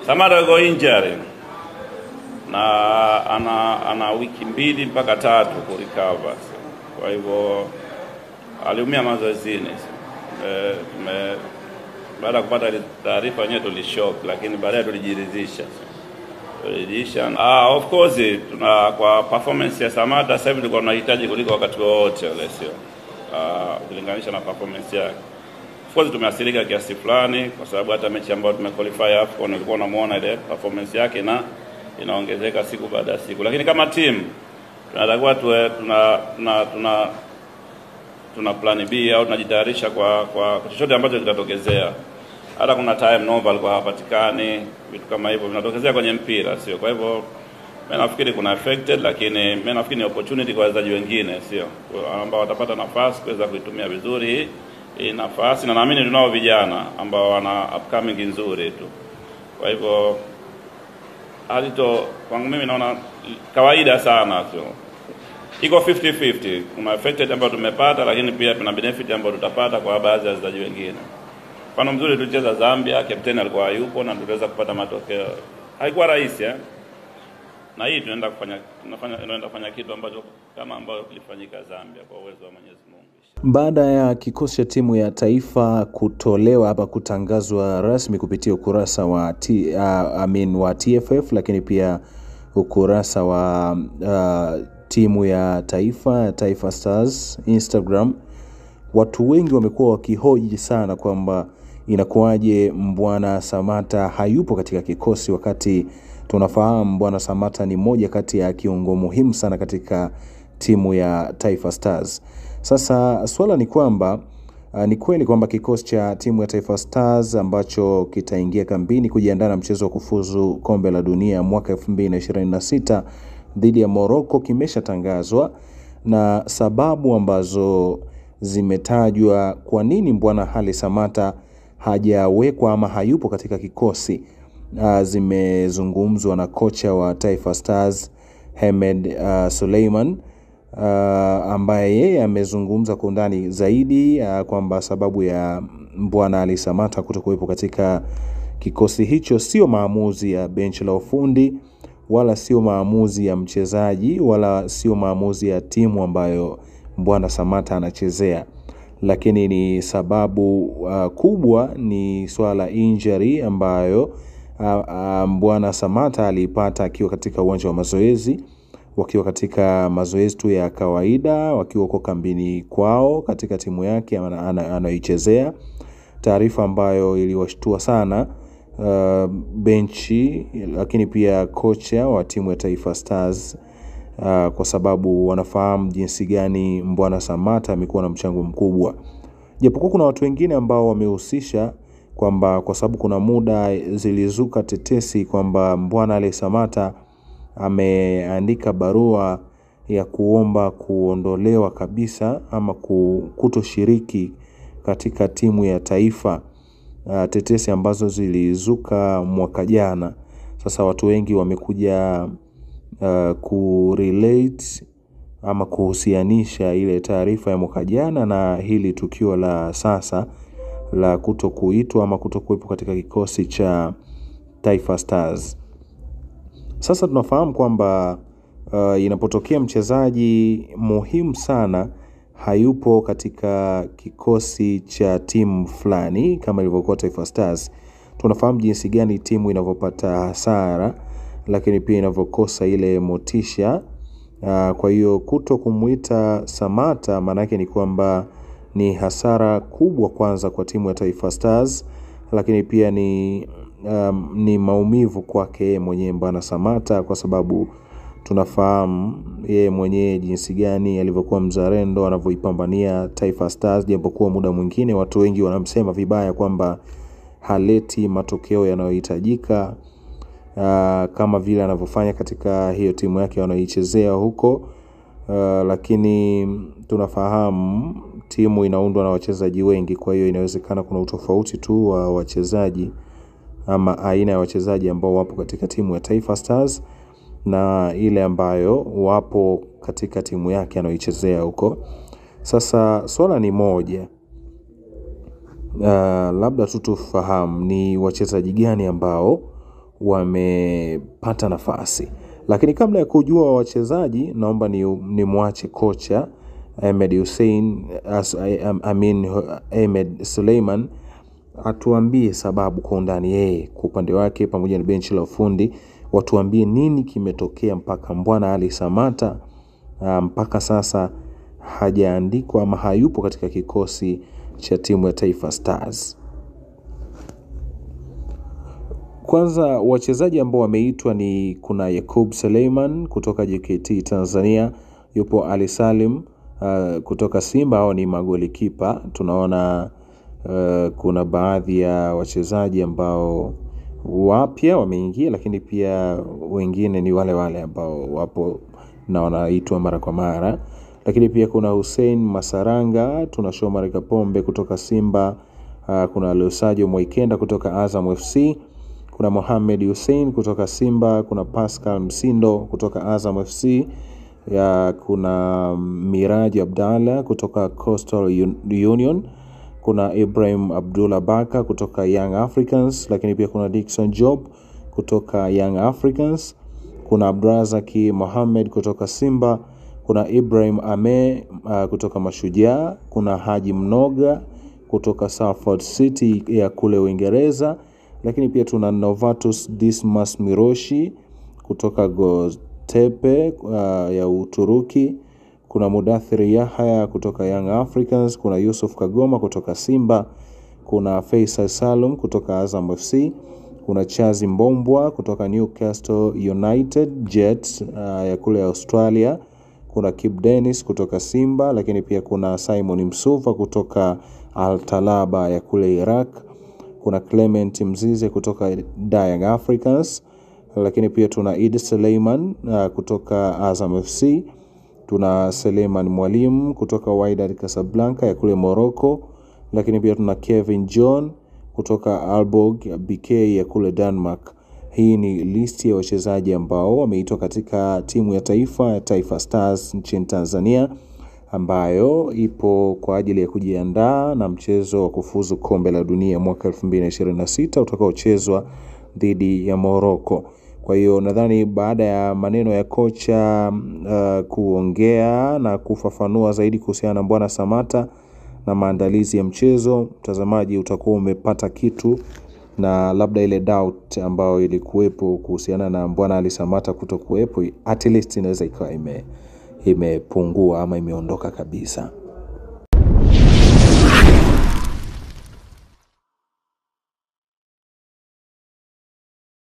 Samata yuko injury na ana wiki 2 mpaka 3 ku recover. Kwa hivyo aliumia mazoezini. Baada kupata taarifa yenyewe tulishock, lakini baadaye tulijiridhisha. Of course kwa performance ya Samata sasa hivi tulikuwa tunahitaji kuliko wakati wote ule, sio ukilinganisha na performance yake. Of course tumeathirika kiasi fulani kwa sababu hata mechi ambayo tumequalify AFCON nilikuwa unamuona ile performance yake na inaongezeka siku baada ya siku, lakini kama team tunatakiwa tuna plan B au tunajitayarisha kwa chochote ambacho kitatokezea. Hata kuna time novel kwa hapatikani, vitu kama hivyo vinatokezea kwenye mpira, sio? Kwa hivyo mimi nafikiri kuna affected, lakini mimi nafikiri ni opportunity kwa wachezaji wengine, sio? Ambao watapata nafasi kuweza kuitumia vizuri hii nafasi, na naamini tunao vijana ambao wana upcoming nzuri tu. Kwa hivyo kwangu mimi naona kawaida sana, sio? Iko 50-50. Kuna affected ambao tumepata, lakini pia kuna benefit ambao tutapata kwa baadhi ya wachezaji wengine. Mfano mzuri tulicheza Zambia, captain alikuwa hayupo na tuliweza kupata matokeo. Haikuwa rahisi na hii tunaenda kufanya kitu ambacho kama ambayo kilifanyika Zambia kwa uwezo wa Mwenyezi Mungu. Baada ya kikosi cha timu ya taifa kutolewa hapa, kutangazwa rasmi kupitia ukurasa wa TFF, lakini pia ukurasa wa timu ya Taifa Stars Instagram, watu wengi wamekuwa wakihoji sana kwamba inakuwaje Mbwana Samata hayupo katika kikosi, wakati tunafahamu Mbwana Samata ni moja kati ya kiungo muhimu sana katika timu ya Taifa Stars. Sasa swala ni kwamba ni kweli kwamba kikosi cha timu ya Taifa Stars ambacho kitaingia kambini kujiandaa na mchezo wa kufuzu kombe la dunia mwaka 2026 dhidi ya Morocco kimeshatangazwa, na sababu ambazo zimetajwa kwa nini Mbwana Ali Samata hajawekwa ama hayupo katika kikosi zimezungumzwa na kocha wa Taifa Stars Hemed Suleiman, ambaye yeye amezungumza kwa undani zaidi kwamba sababu ya Mbwana Ali Samata kutokuwepo katika kikosi hicho sio maamuzi ya benchi la ufundi, wala sio maamuzi ya mchezaji, wala sio maamuzi ya timu ambayo Mbwana Samata anachezea, lakini ni sababu kubwa ni swala injury ambayo Mbwana Samata alipata akiwa katika uwanja wa mazoezi, wakiwa katika mazoezi tu ya kawaida, wakiwa huko kambini kwao katika timu yake anayoichezea. Taarifa ambayo iliwashtua sana benchi, lakini pia kocha wa timu ya Taifa Stars, kwa sababu wanafahamu jinsi gani Mbwana Samata amekuwa na mchango mkubwa. Japokuwa kuna watu wengine ambao wamehusisha kwamba kwa sababu kuna muda zilizuka tetesi kwamba Mbwana Ali Samata ameandika barua ya kuomba kuondolewa kabisa ama kutoshiriki katika timu ya taifa, tetesi ambazo zilizuka mwaka jana. Sasa watu wengi wamekuja kurelate ama kuhusianisha ile taarifa ya mwaka jana na hili tukio la sasa la kutokuitwa ama kutokuwepo katika kikosi cha Taifa Stars. Sasa tunafahamu kwamba inapotokea mchezaji muhimu sana hayupo katika kikosi cha timu fulani kama ilivyokuwa Taifa Stars, tunafahamu jinsi gani timu inavyopata hasara, lakini pia inavyokosa ile motisha. Kwa hiyo kumuita Samata maana yake ni kwamba ni hasara kubwa kwanza kwa timu ya Taifa Stars, lakini pia ni maumivu kwake mwenyewe Mbwana Samata, kwa sababu tunafahamu yeye mwenyewe jinsi gani alivyokuwa mzalendo anavyoipambania Taifa Stars, japokuwa muda mwingine watu wengi wanamsema vibaya kwamba haleti matokeo yanayohitajika kama vile anavyofanya katika hiyo timu yake anayoichezea huko. Lakini tunafahamu timu inaundwa na wachezaji wengi, kwa hiyo inawezekana kuna utofauti tu wa wachezaji ama aina ya wachezaji ambao wapo katika timu ya Taifa Stars na ile ambayo wapo katika timu yake anayoichezea huko. Sasa swala ni moja, labda tufahamu ni wachezaji gani ambao wamepata nafasi. Lakini kabla ya kujua wachezaji, naomba ni muache kocha Ahmed Suleiman atuambie sababu kwa undani, yeye kwa upande wake pamoja na benchi la ufundi watuambie nini kimetokea mpaka Mbwana Ali Samata mpaka sasa hajaandikwa ama hayupo katika kikosi cha timu ya Taifa Stars. Kwanza wachezaji ambao wameitwa ni kuna Yakub Suleiman kutoka JKT Tanzania, yupo Ali Salim kutoka Simba, hao ni magoli kipa. Tunaona kuna baadhi ya wachezaji ambao wapya wameingia, lakini pia wengine ni wale ambao wapo na wanaitwa mara kwa mara. Lakini pia kuna Hussein Masaranga, tuna Shomari Kapombe kutoka Simba, kuna Lusajo Moikenda kutoka Azam FC, kuna Mohamed Hussein kutoka Simba, kuna Pascal Msindo kutoka Azam FC, kuna Miraji Abdalla kutoka Coastal Union, kuna Ibrahim Abdullah Baka kutoka Young Africans, lakini pia kuna Dickson Job kutoka Young Africans, kuna Abdrazaki Mohamed kutoka Simba, kuna Ibrahim Ame kutoka Mashujaa, kuna Haji Mnoga kutoka Salford City ya kule Uingereza, lakini pia tuna Novatus Dismas Miroshi kutoka Göztepe ya Uturuki, kuna Mudathiri Yahya kutoka Young Africans, kuna Yusuf Kagoma kutoka Simba, kuna Faisal Salum kutoka Azam FC, kuna Chazi Mbombwa kutoka Newcastle United Jets ya kule Australia, kuna Kip Dennis kutoka Simba, lakini pia kuna Simon Msuva kutoka Al Talaba ya kule Iraq, kuna Clement Mzize kutoka Young Africans, lakini pia tuna Idi Suleiman kutoka Azam FC, tuna Suleiman Mwalimu kutoka Wydad Casablanca ya kule Morocco, lakini pia tuna Kevin John kutoka Aalborg BK ya kule Denmark. Hii ni listi ya wachezaji ambao wameitwa katika timu ya taifa ya Taifa Stars nchini Tanzania, ambayo ipo kwa ajili ya kujiandaa na mchezo wa kufuzu kombe la dunia mwaka 2026 utakaochezwa dhidi ya Morocco. Kwa hiyo nadhani baada ya maneno ya kocha kuongea na kufafanua zaidi kuhusiana na Mbwana Samata na maandalizi ya mchezo, mtazamaji utakuwa umepata kitu, na labda ile doubt ambayo ilikuwepo kuhusiana na Mbwana Ali Samata kutokuwepo at least inaweza ikawa imepungua ama imeondoka kabisa.